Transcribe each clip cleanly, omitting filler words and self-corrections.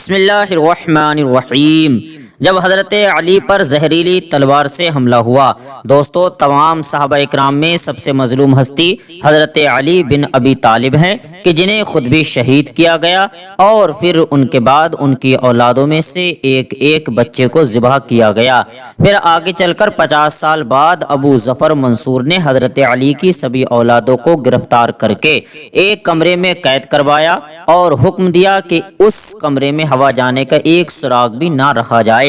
بسم اللہ الرحمن الرحیم۔ جب حضرت علی پر زہریلی تلوار سے حملہ ہوا، دوستو تمام صحابہ اکرام میں سب سے مظلوم ہستی حضرت علی بن ابی طالب ہیں کہ جنہیں خود بھی شہید کیا گیا اور پھر ان کے بعد ان کی اولادوں میں سے ایک ایک بچے کو ذبح کیا گیا۔ پھر آگے چل کر 50 سال بعد ابو ظفر منصور نے حضرت علی کی سبھی اولادوں کو گرفتار کر کے ایک کمرے میں قید کروایا اور حکم دیا کہ اس کمرے میں ہوا جانے کا ایک سراغ بھی نہ رکھا جائے،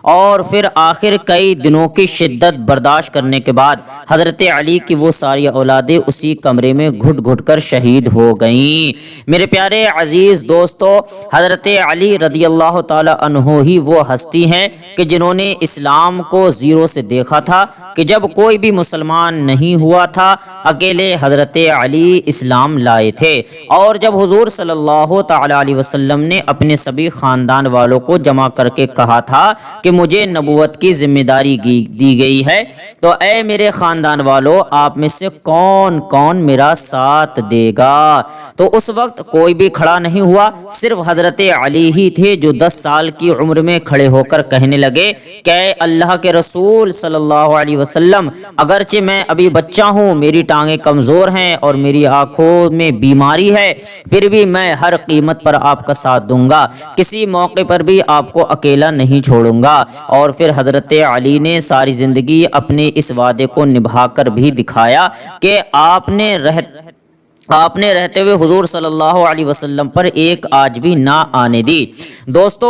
اور پھر آخر کئی دنوں کی شدت برداشت کرنے کے بعد حضرت علی کی وہ ساری اولادیں اسی کمرے میں گھٹ گھٹ کر شہید ہو گئیں۔ میرے پیارے عزیز دوستو، حضرت علی رضی اللہ تعالی عنہ ہی وہ ہستی ہیں کہ جنہوں نے اسلام کو زیرو سے دیکھا تھا، کہ جب کوئی بھی مسلمان نہیں ہوا تھا اکیلے حضرت علی اسلام لائے تھے، اور جب حضور صلی اللہ تعالی علیہ وسلم نے اپنے سبھی خاندان والوں کو جمع کر کے کہا تھا کہ مجھے نبوت کی ذمہ داری دی گئی ہے، تو اے میرے خاندان والوں، آپ میں سے کون کون میرا ساتھ دے گا؟ تو اس وقت کوئی بھی کھڑا نہیں ہوا، صرف حضرت علی ہی تھے جو 10 سال کی عمر میں کھڑے ہو کر کہنے لگے کہ اے اللہ کے رسول صلی اللہ علیہ وسلم، اگرچہ میں ابھی بچہ ہوں، میری ٹانگیں کمزور ہیں اور میری آنکھوں میں بیماری ہے، پھر بھی میں ہر قیمت پر آپ کا ساتھ دوں گا، کسی موقع پر بھی آپ کو اکیلا نہیں چھوڑوں گا۔ اور پھر حضرت علی نے ساری زندگی اپنے اس وعدے کو نبھا کر بھی دکھایا کہ آپ نے رہتے ہوئے حضور صلی اللہ علیہ وسلم پر ایک آج بھی نہ آنے دی۔ دوستو،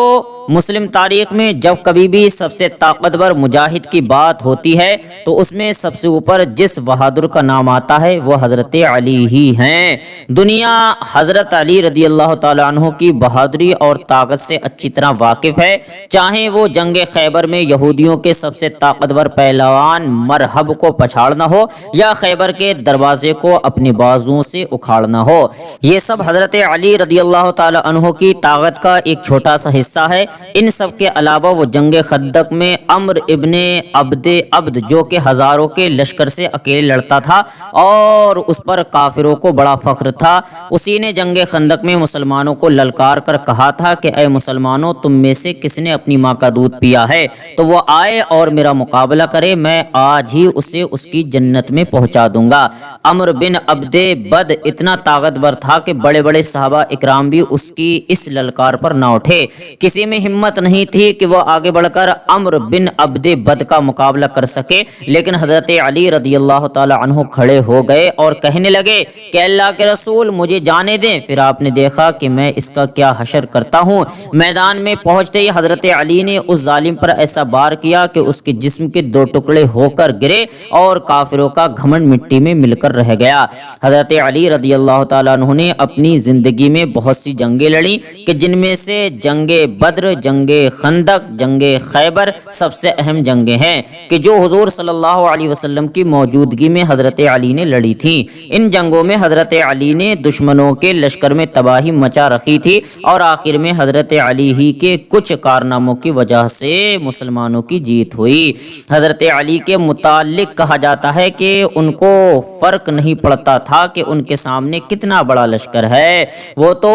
مسلم تاریخ میں جب کبھی بھی سب سے طاقتور مجاہد کی بات ہوتی ہے تو اس میں سب سے اوپر جس بہادر کا نام آتا ہے وہ حضرت علی ہی ہیں۔ دنیا حضرت علی رضی اللہ تعالی عنہ کی بہادری اور طاقت سے اچھی طرح واقف ہے، چاہے وہ جنگ خیبر میں یہودیوں کے سب سے طاقتور پہلوان مرحب کو پچھاڑنا ہو یا خیبر کے دروازے کو اپنے بازوؤں سے اکھاڑنا ہو، یہ سب حضرت علی رضی اللہ تعالی عنہ کی طاقت کا ایک چھوٹا سا حصہ ہے۔ ان سب کے علاوہ وہ جنگ خندق میں عمرو ابن عبد جو کہ ہزاروں کے لشکر سے اکیلے لڑتا تھا اور اس پر کافروں کو بڑا فخر تھا، اسی نے جنگ خندق میں مسلمانوں کو للکار کر کہا تھا کہ اے مسلمانوں، تم میں سے کس نے اپنی ماں کا دودھ پیا ہے تو وہ آئے اور میرا مقابلہ کرے، میں آج ہی اسے اس کی جنت میں پہنچا دوں گا۔ عمرو بن عبد بد اتنا طاقتور تھا کہ بڑے بڑے صحابہ اکرام بھی اس کی اس للکار پر نہ اٹھے، کسی میں ہمت نہیں تھی کہ وہ آگے بڑھ کر عمرو بن عبد بد کا مقابلہ کر سکے، لیکن حضرت علی رضی اللہ تعالی عنہ کھڑے ہو گئے اور کہنے لگے کہ اللہ کے رسول مجھے جانے دیں، پھر آپ نے دیکھا کہ میں اس کا کیا حشر کرتا ہوں۔ میدان میں پہنچتے ہی حضرت علی نے اس ظالم پر ایسا بار کیا کہ اس کے جسم کے 2 ٹکڑے ہو کر گرے اور کافروں کا گھمنڈ مٹی میں مل کر رہ گیا۔ حضرت علی رضی اللہ تعالیٰ عنہ نے اپنی زندگی میں بہت سی جنگیں لڑی کہ جن میں سے جنگ بدر، جنگ خندق، جنگ خیبر سب سے اہم جنگیں ہیں کہ جو حضور صلی اللہ علیہ وسلم کی موجودگی میں حضرت علی نے لڑی تھیں۔ ان جنگوں میں حضرت علی نے دشمنوں کے لشکر میں تباہی مچا رکھی تھی اور آخر میں حضرت علی ہی کے کچھ کارناموں کی وجہ سے مسلمانوں کی جیت ہوئی۔ حضرت علی کے متعلق کہا جاتا ہے کہ ان کو فرق نہیں پڑتا تھا کہ ان کے سامنے کتنا بڑا لشکر ہے، وہ تو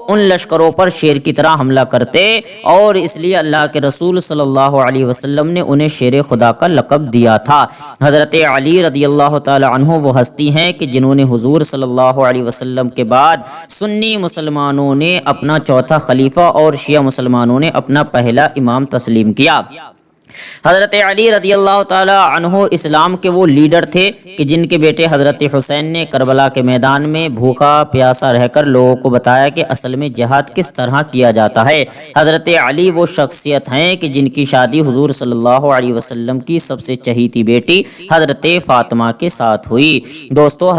ان لشکروں پر شیر کی طرح حملہ کرتے، اور اس لیے اللہ کے رسول صلی اللہ علیہ وسلم نے انہیں شیر خدا کا لقب دیا تھا۔ حضرت علی رضی اللہ تعالی عنہ وہ ہستی ہیں کہ جنہوں نے حضور صلی اللہ علیہ وسلم کے بعد سنی مسلمانوں نے اپنا چوتھا خلیفہ اور شیعہ مسلمانوں نے اپنا پہلا امام تسلیم کیا۔ حضرت علی رضی اللہ تعالی عنہ اسلام کے وہ لیڈر تھے کہ جن کے بیٹے حضرت حسین نے کربلا کے میدان میں بھوکا پیاسا رہ کر لوگوں کو بتایا کہ اصل میں جہاد کس طرح کیا جاتا ہے۔ حضرت علی وہ شخصیت ہیں کہ جن کی شادی حضور صلی اللہ علیہ وسلم کی سب سے چہیتی بیٹی حضرت فاطمہ کے ساتھ ہوئی۔ دوستو،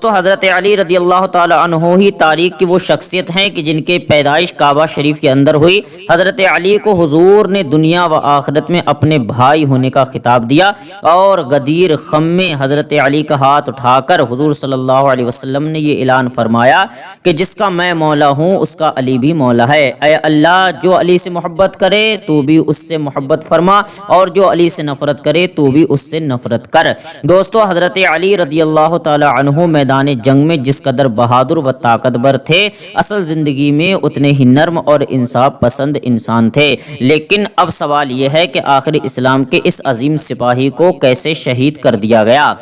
حضرت علی رضی اللہ تعالی عنہ ہی تاریخ کی وہ شخصیت ہیں کہ جن کے پیدائش کعبہ شریف کے اندر ہوئی۔ حضرت علی کو حضور نے دنیا و آخرت میں اپنے بھائی ہونے کا خطاب دیا، اور غدیر خم میں حضرت علی کا ہاتھ اٹھا کر حضور صلی اللہ علیہ وسلم نے یہ اعلان فرمایا کہ جس کا میں مولا ہوں اس کا علی بھی مولا ہے۔ اے اللہ، جو علی سے محبت کرے تو بھی اس سے محبت فرما، اور جو علی سے نفرت کرے تو بھی اس سے نفرت کر۔ دوستو، حضرت علی رضی اللہ تعالی عنہ عنہ میدان جنگ میں جس قدر بہادر و طاقتور تھے، اصل زندگی میں اتنے ہی نرم اور انصاف پسند انسان تھے۔ لیکن اب سوال یہ ہے کہ آخر اسلام کے اس عظیم سپاہی کو کیسے شہید کر دیا گیا؟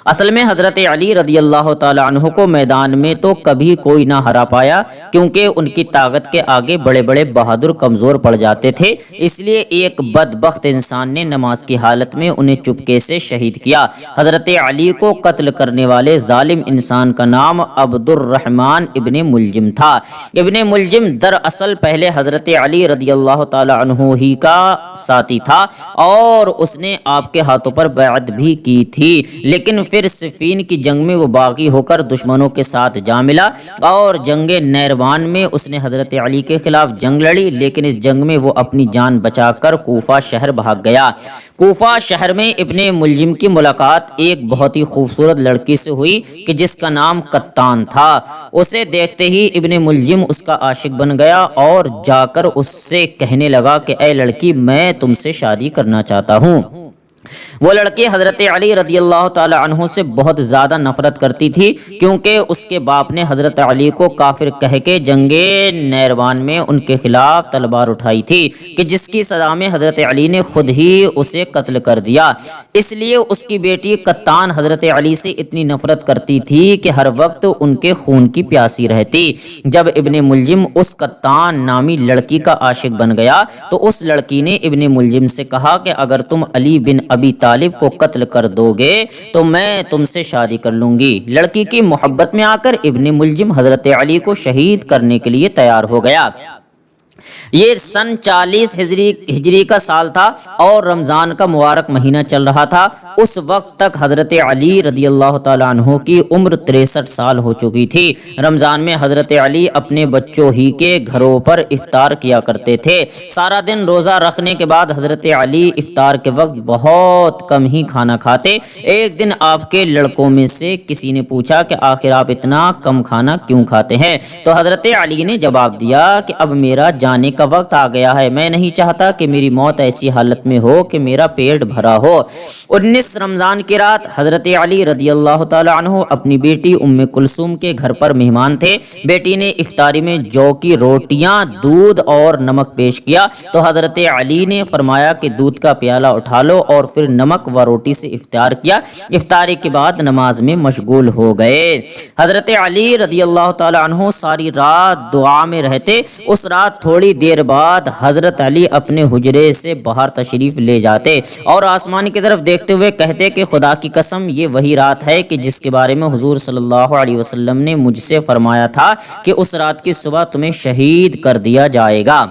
اصل میں حضرت علی رضی اللہ تعالی عنہ کو میدان میں تو کبھی کوئی نہ ہرا پایا، کیونکہ ان کی طاقت کے آگے بڑے بڑے بہادر کمزور پڑ جاتے تھے۔ اس لیے ایک بدبخت انسان نے نماز کی حالت میں انہیں چپکے سے شہید کیا۔ حضرت علی کو قتل کرنے والے ظالم انسان کا نام عبد الرحمن ابن ملجم تھا۔ ابن ملجم دراصل پہلے حضرت علی رضی اللہ تعالی عنہ ہی کا ساتھی تھا اور اس نے آپ کے ہاتھوں پر بیعت بھی کی تھی، لیکن پھر صفین کی جنگ میں وہ باغی ہو کر دشمنوں کے ساتھ جا ملا اور جنگ نیروان میں اس نے حضرت علی کے خلاف جنگ لڑی، لیکن اس جنگ میں وہ اپنی جان بچا کر کوفہ شہر بھاگ گیا۔ کوفہ شہر میں ابن ملجم کی ملاقات ایک بہت ہی خوبصورت لڑکی سے ہوئی کہ جس کا نام کتان تھا۔ اسے دیکھتے ہی ابن ملجم اس کا عاشق بن گیا اور جا کر اس سے کہنے لگا کہ اے لڑکی، میں تم سے شادی کرنا چاہتا ہوں۔ وہ لڑکی حضرت علی رضی اللہ تعالی عنہ سے بہت زیادہ نفرت کرتی تھی، کیونکہ اس کے باپ نے حضرت علی کو کافر کہہ کے جنگ نیروان میں ان کے خلاف تلوار اٹھائی تھی کہ جس کی سزا میں حضرت علی نے خود ہی اسے قتل کر دیا۔ اس لیے اس کی بیٹی کتان حضرت علی سے اتنی نفرت کرتی تھی کہ ہر وقت ان کے خون کی پیاسی رہتی۔ جب ابن ملجم اس کتان نامی لڑکی کا عاشق بن گیا تو اس لڑکی نے ابن ملجم سے کہا کہ اگر تم علی بن ابی طالب کو قتل کر دو گے تو میں تم سے شادی کر لوں گی۔ لڑکی کی محبت میں آ کر ابن ملجم حضرت علی کو شہید کرنے کے لیے تیار ہو گیا۔ یہ سن 40 ہجری کا سال تھا اور رمضان کا مبارک مہینہ چل رہا تھا۔ اس وقت تک حضرت علی رضی اللہ تعالی عنہ کی عمر 63 سال ہو چکی تھی۔ رمضان میں حضرت علی اپنے بچوں ہی کے گھروں پر افطار کیا کرتے تھے۔ سارا دن روزہ رکھنے کے بعد حضرت علی افطار کے وقت بہت کم ہی کھانا کھاتے۔ ایک دن آپ کے لڑکوں میں سے کسی نے پوچھا کہ آخر آپ اتنا کم کھانا کیوں کھاتے ہیں؟ تو حضرت علی نے جواب دیا کہ اب میرا جانے کا وقت آ گیا ہے، میں نہیں چاہتا کہ میری موت ایسی حالت میں ہو کہ میرا پیٹ بھرا ہو۔ 19 رمضان کی رات حضرت علی رضی اللہ تعالی عنہ اپنی بیٹی ام کلثوم کے گھر پر مہمان تھے۔ بیٹی نے افطاری میں جو کی روٹیاں، دودھ اور نمک پیش کیا تو حضرت علی نے فرمایا کہ دودھ کا پیالہ اٹھا لو اور پھر نمک و روٹی سے افطار کیا۔ افطاری کے بعد نماز میں مشغول ہو گئے۔ حضرت علی رضی اللہ تعالی عنہ ساری رات دعا میں رہتے۔ اس رات تھوڑی دیر بعد حضرت علی اپنے حجرے سے باہر تشریف لے جاتے اور آسمان کی طرف دیکھتے ہوئے کہتے کہ خدا کی قسم یہ وہی رات ہے کہ جس کے بارے میں حضور صلی اللہ علیہ وسلم نے مجھ سے فرمایا تھا کہ اس رات کی صبح تمہیں شہید کر دیا جائے گا۔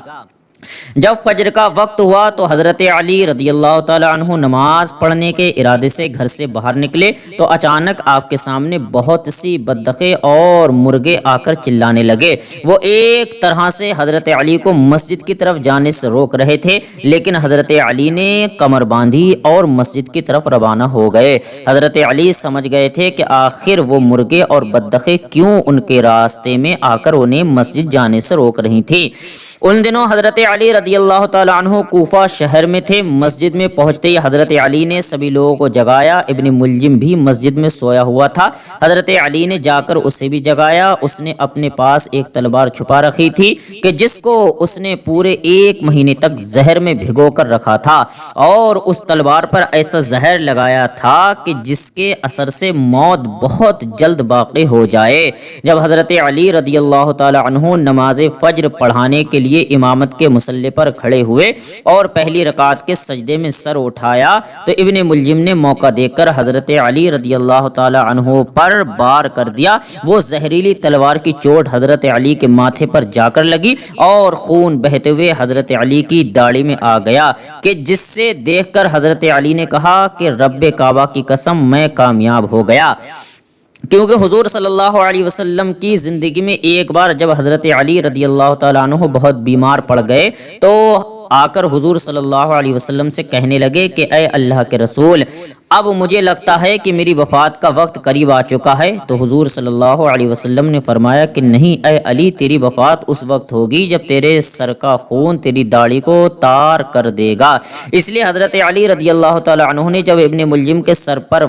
جب فجر کا وقت ہوا تو حضرت علی رضی اللہ تعالی عنہ نماز پڑھنے کے ارادے سے گھر سے باہر نکلے تو اچانک آپ کے سامنے بہت سی بطخیں اور مرغے آ کر چلانے لگے۔ وہ ایک طرح سے حضرت علی کو مسجد کی طرف جانے سے روک رہے تھے، لیکن حضرت علی نے کمر باندھی اور مسجد کی طرف روانہ ہو گئے۔ حضرت علی سمجھ گئے تھے کہ آخر وہ مرغے اور بطخیں کیوں ان کے راستے میں آ کر انہیں مسجد جانے سے روک رہی تھیں۔ ان دنوں حضرت علی رضی اللہ تعالی عنہ کوفہ شہر میں تھے۔ مسجد میں پہنچتے ہی حضرت علی نے سبھی لوگوں کو جگایا۔ ابن ملجم بھی مسجد میں سویا ہوا تھا۔ حضرت علی نے جا کر اسے بھی جگایا۔ اس نے اپنے پاس ایک تلوار چھپا رکھی تھی کہ جس کو اس نے پورے 1 مہینے تک زہر میں بھگو کر رکھا تھا اور اس تلوار پر ایسا زہر لگایا تھا کہ جس کے اثر سے موت بہت جلد واقع ہو جائے۔ جب حضرت علی رضی اللہ تعالی عنہ نماز فجر پڑھانے کے لیے امامت کے مصلی پر کھڑے ہوئے اور پہلی رکعت کے سجدے میں سر اٹھایا تو ابن ملجم نے موقع دیکھ کر حضرت علی رضی اللہ تعالی عنہ پر وار کر دیا۔ وہ زہریلی تلوار کی چوٹ حضرت علی کے ماتھے پر جا کر لگی اور خون بہتے ہوئے حضرت علی کی داڑھی میں آ گیا کہ جس سے دیکھ کر حضرت علی نے کہا کہ رب کعبہ کی قسم میں کامیاب ہو گیا، کیونکہ حضور صلی اللہ علیہ وسلم کی زندگی میں ایک بار جب حضرت علی رضی اللہ تعالیٰ عنہ بہت بیمار پڑ گئے تو آ کر حضور صلی اللہ علیہ وسلم سے کہنے لگے کہ اے اللہ کے رسول، اب مجھے لگتا ہے کہ میری وفات کا وقت قریب آ چکا ہے۔ تو حضور صلی اللہ علیہ وسلم نے فرمایا کہ نہیں اے علی، تیری وفات اس وقت ہوگی جب تیرے سر کا خون تیری داڑھی کو تار کر دے گا۔ اس لیے حضرت علی رضی اللہ تعالی عنہ نے جب ابن ملجم کے سر پر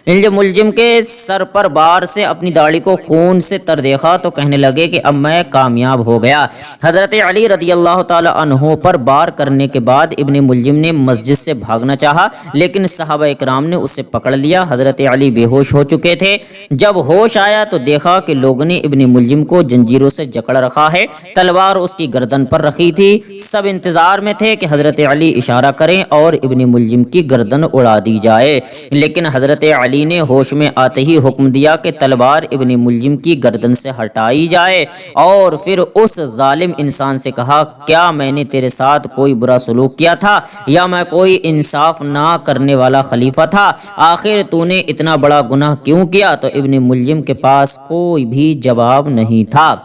علم ملجم کے سر پر بار سے اپنی داڑھی کو خون سے تر دیکھا تو کہنے لگے کہ اب میں کامیاب ہو گیا۔ حضرت علی رضی اللہ تعالی عنہ پر بار کرنے کے بعد ابن ملجم نے مسجد سے بھاگنا چاہا، لیکن صحابہ اکرام نے اسے پکڑ لیا۔ حضرت علی بے ہوش ہو چکے تھے۔ جب ہوش آیا تو دیکھا کہ لوگوں نے ابن ملجم کو جنجیروں سے جکڑ رکھا ہے، تلوار اس کی گردن پر رکھی تھی۔ سب انتظار میں تھے کہ حضرت علی اشارہ کریں اور ابن ملجم کی گردن اڑا دی جائے، لیکن حضرت علی نے ہوش میں آتے ہی حکم دیا کہ تلوار ابن ملجم کی گردن سے ہٹائی جائے، اور پھر اس ظالم انسان سے کہا کیا میں نے تیرے ساتھ کوئی برا سلوک کیا تھا یا میں کوئی انصاف نہ کرنے والا خلیفہ تھا؟ آخر تو نے اتنا بڑا گناہ کیوں کیا؟ تو ابن ملجم کے پاس کوئی بھی جواب نہیں تھا۔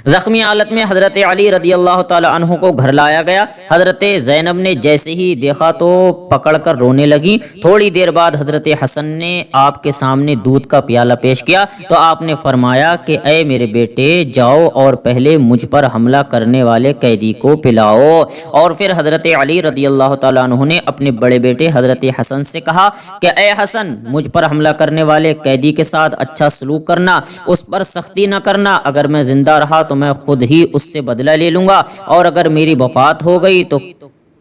زخمی حالت میں حضرت علی رضی اللہ تعالی عنہ کو گھر لایا گیا۔ حضرت زینب نے جیسے ہی دیکھا تو پکڑ کر رونے لگی۔ تھوڑی دیر بعد حضرت حسن نے آپ کے سامنے دودھ کا پیالہ پیش کیا تو آپ نے فرمایا کہ اے میرے بیٹے، جاؤ اور پہلے مجھ پر حملہ کرنے والے قیدی کو پلاؤ۔ اور پھر حضرت علی رضی اللہ تعالی عنہ نے اپنے بڑے بیٹے حضرت حسن سے کہا کہ اے حسن، مجھ پر حملہ کرنے والے قیدی کے ساتھ اچھا سلوک کرنا، اس پر سختی نہ کرنا۔ اگر میں زندہ رہا تو میں خود ہی اس سے بدلہ لے لوں گا، اور اگر میری وفات ہو گئی تو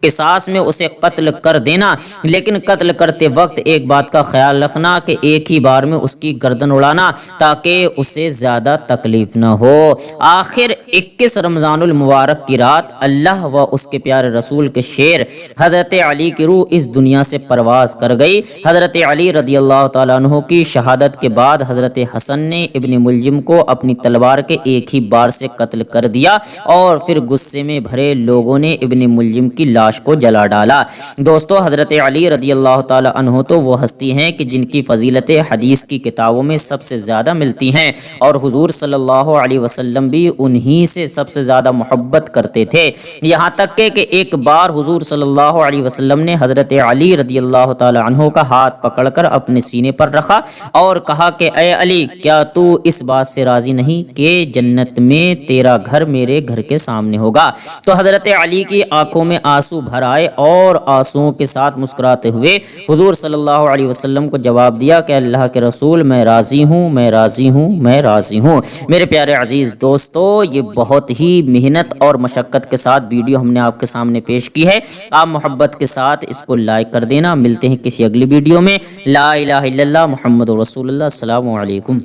قصاص میں اسے قتل کر دینا، لیکن قتل کرتے وقت ایک بات کا خیال رکھنا کہ ایک ہی بار میں اس کی گردن اڑانا تاکہ اسے زیادہ تکلیف نہ ہو۔ آخر 21 رمضان المبارک کی رات اللہ و اس کے پیارے رسول کے شیر حضرت علی کی روح اس دنیا سے پرواز کر گئی۔ حضرت علی رضی اللہ تعالیٰ عنہ کی شہادت کے بعد حضرت حسن نے ابن ملجم کو اپنی تلوار کے ایک ہی بار سے قتل کر دیا، اور پھر غصے میں بھرے لوگوں نے ابن ملجم کی لاش کو جلا ڈالا۔ دوستو، حضرت علی رضی اللہ تعالی عنہ تو وہ ہستی ہیں کہ جن کی فضیلتیں حدیث کی کتابوں میں سب سے زیادہ ملتی ہیں، اور حضور صلی اللہ علیہ وسلم بھی انہی سے سب سے زیادہ محبت کرتے تھے، یہاں تک کہ ایک بار حضور صلی اللہ علیہ وسلم نے حضرت علی رضی اللہ تعالی عنہ کا ہاتھ پکڑ کر اپنے سینے پر رکھا اور کہا کہ اے علی، کیا تو اس بات سے راضی نہیں کہ جنت میں تیرا گھر میرے گھر کے سامنے ہوگا؟ تو حضرت علی کی آنکھوں میں آنسو بھر آئے اور آنسوؤں کے ساتھ مسکراتے ہوئے حضور صلی اللہ علیہ وسلم کو جواب دیا کہ اللہ کے رسول، میں راضی ہوں، میں راضی ہوں، میں راضی ہوں۔ میرے پیارے عزیز دوستو، یہ بہت ہی محنت اور مشقت کے ساتھ ویڈیو ہم نے آپ کے سامنے پیش کی ہے۔ آپ محبت کے ساتھ اس کو لائک کر دینا۔ ملتے ہیں کسی اگلی ویڈیو میں۔ لا الہ الا اللہ محمد رسول اللہ۔ السلام علیکم۔